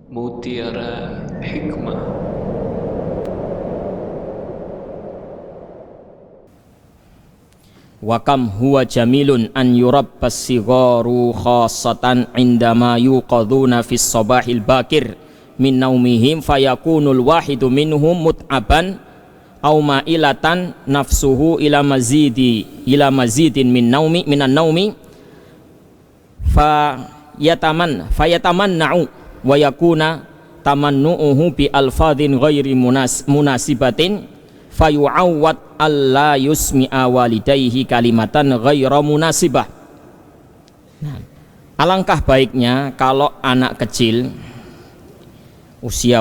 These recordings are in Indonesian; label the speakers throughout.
Speaker 1: Mutiara Hikmah.
Speaker 2: Wa kam huwa jamilun an yurabbas sigharu khassatan indama yuqaduna fis sabahil bakir min naumihim fayakunul wahidu minhum mut'aban aw ma'ilatan nafsuhu ila mazidin minan naumi fayatamanna'u wa yakuna tamannu'uhu bi alfadhin ghairi munasibatin fayu'awwad alla yusmi'a walidayhi kalimatan ghaira munasibah. Nah, alangkah baiknya kalau anak kecil usia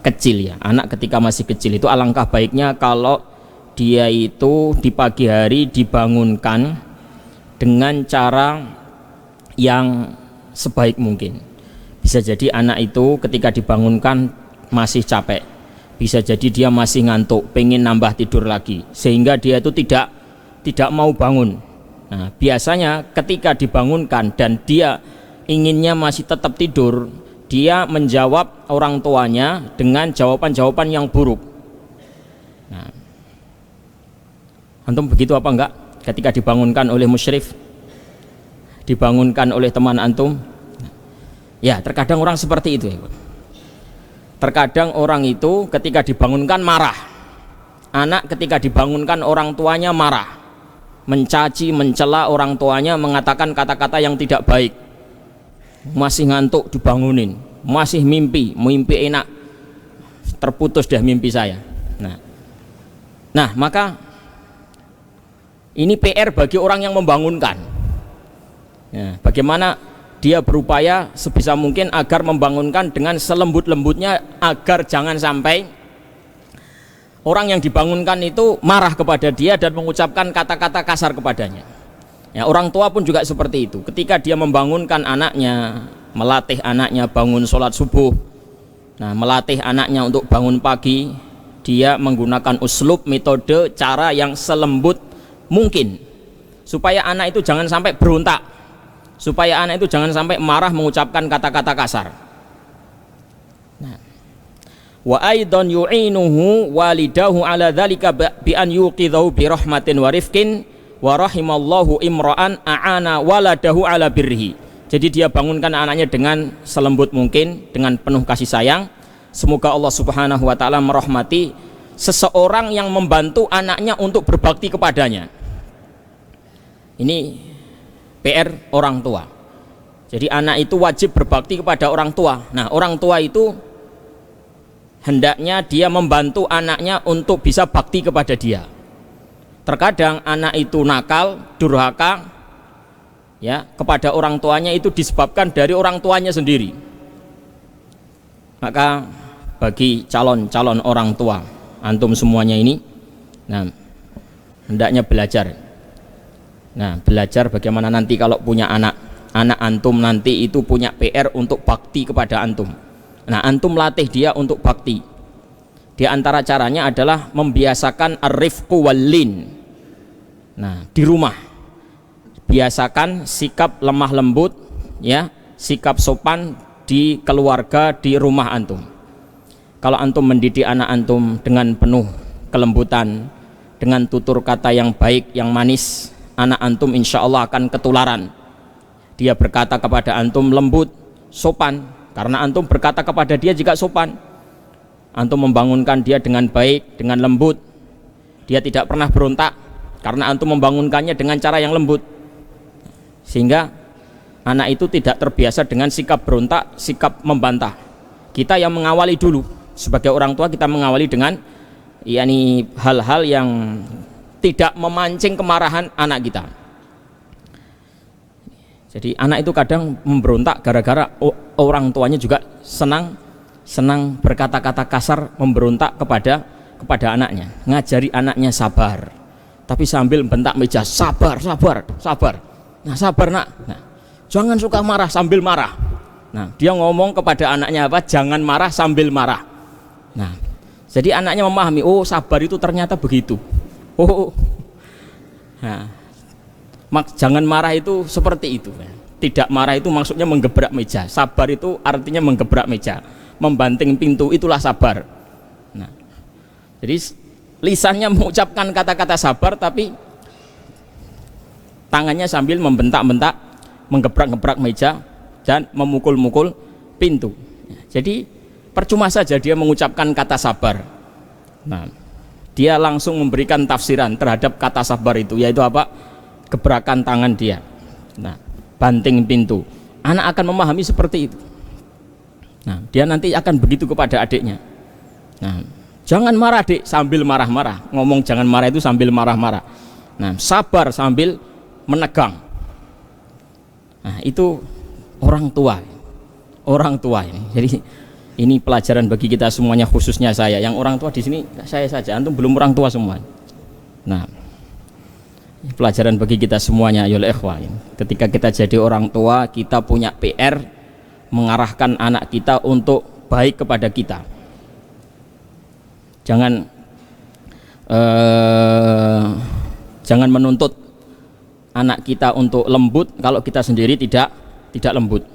Speaker 2: kecil ya, anak ketika masih kecil itu alangkah baiknya kalau dia itu di pagi hari dibangunkan dengan cara yang sebaik mungkin. Bisa jadi anak itu ketika dibangunkan masih capek, bisa jadi dia masih ngantuk, pengen nambah tidur lagi, sehingga dia itu tidak mau bangun. Nah, biasanya ketika dibangunkan dan dia inginnya masih tetap tidur, dia menjawab orang tuanya dengan jawaban-jawaban yang buruk. Nah, antum begitu apa enggak ketika dibangunkan oleh musyrif, dibangunkan oleh teman antum? Ya, terkadang orang seperti itu ya. Terkadang orang itu ketika dibangunkan marah. Anak ketika dibangunkan orang tuanya marah, mencaci, mencela orang tuanya, mengatakan kata-kata yang tidak baik. Masih ngantuk dibangunin, masih mimpi enak, terputus dah mimpi saya. Nah, maka ini PR bagi orang yang membangunkan. Ya, bagaimana dia berupaya sebisa mungkin agar membangunkan dengan selembut-lembutnya, agar jangan sampai orang yang dibangunkan itu marah kepada dia dan mengucapkan kata-kata kasar kepadanya. Ya, orang tua pun juga seperti itu. Ketika dia membangunkan anaknya, melatih anaknya bangun sholat subuh, nah, melatih anaknya untuk bangun pagi, dia menggunakan uslub, metode, cara yang selembut mungkin supaya anak itu jangan sampai berontak, supaya anak itu jangan sampai marah mengucapkan kata-kata kasar. Nah, wa aidan yu'inuhu walidahu ala dzalika bi an yuqidhahu bi rahmatin wa rifqin wa rahimallahu imra'an a'ana waladahu ala birrihi. Jadi dia bangunkan anaknya dengan selembut mungkin, dengan penuh kasih sayang. Semoga Allah Subhanahu wa taala merahmati seseorang yang membantu anaknya untuk berbakti kepadanya. Ini PR orang tua. Jadi anak itu wajib berbakti kepada orang tua. Nah, orang tua itu hendaknya dia membantu anaknya untuk bisa bakti kepada dia. Terkadang anak itu nakal, durhaka ya kepada orang tuanya, itu disebabkan dari orang tuanya sendiri. Maka bagi calon-calon orang tua antum semuanya ini, nah, hendaknya belajar. Nah, belajar bagaimana nanti kalau punya anak antum nanti itu punya PR untuk bakti kepada antum. Nah, antum latih dia untuk bakti. Di antara caranya adalah membiasakan ar-rifqu wal-lin. Nah, di rumah biasakan sikap lemah lembut ya, sikap sopan di keluarga, di rumah antum. Kalau antum mendidik anak antum dengan penuh kelembutan, dengan tutur kata yang baik, yang manis, anak antum insya Allah akan ketularan. Dia berkata kepada antum lembut, sopan, karena antum berkata kepada dia juga sopan. Antum membangunkan dia dengan baik, dengan lembut, dia tidak pernah berontak karena antum membangunkannya dengan cara yang lembut, sehingga anak itu tidak terbiasa dengan sikap berontak, sikap membantah. Kita yang mengawali dulu, sebagai orang tua kita mengawali dengan hal-hal yang tidak memancing kemarahan anak kita. Jadi anak itu kadang memberontak gara-gara orang tuanya juga senang berkata-kata kasar, memberontak kepada anaknya. Ngajari anaknya sabar, tapi sambil bentak meja, sabar. Nah, sabar nak. Nah, jangan suka marah sambil marah. Nah, dia ngomong kepada anaknya apa? Jangan marah sambil marah. Nah, jadi anaknya memahami, oh sabar itu ternyata begitu. Nah, jangan marah itu seperti itu. Tidak marah itu maksudnya menggebrak meja. Sabar itu artinya menggebrak meja, membanting pintu, itulah sabar. Nah, jadi lisannya mengucapkan kata-kata sabar, tapi tangannya sambil membentak-bentak, menggebrak-gebrak meja dan memukul-mukul pintu. Jadi percuma saja dia mengucapkan kata sabar. Nah, dia langsung memberikan tafsiran terhadap kata sabar itu, yaitu apa? Gebrakan tangan dia. Nah, banting pintu. Anak akan memahami seperti itu. Nah, dia nanti akan begitu kepada adiknya. Nah, jangan marah dek, sambil marah-marah. Ngomong jangan marah itu sambil marah-marah. Nah, sabar sambil menegang. Nah, itu orang tua. Orang tua ini. Jadi ini pelajaran bagi kita semuanya, khususnya saya. Yang orang tua di sini saya saja, antum belum orang tua semua. Nah, pelajaran bagi kita semuanya, ya ikhwah. Ketika kita jadi orang tua, kita punya PR mengarahkan anak kita untuk baik kepada kita. Jangan menuntut anak kita untuk lembut kalau kita sendiri tidak lembut.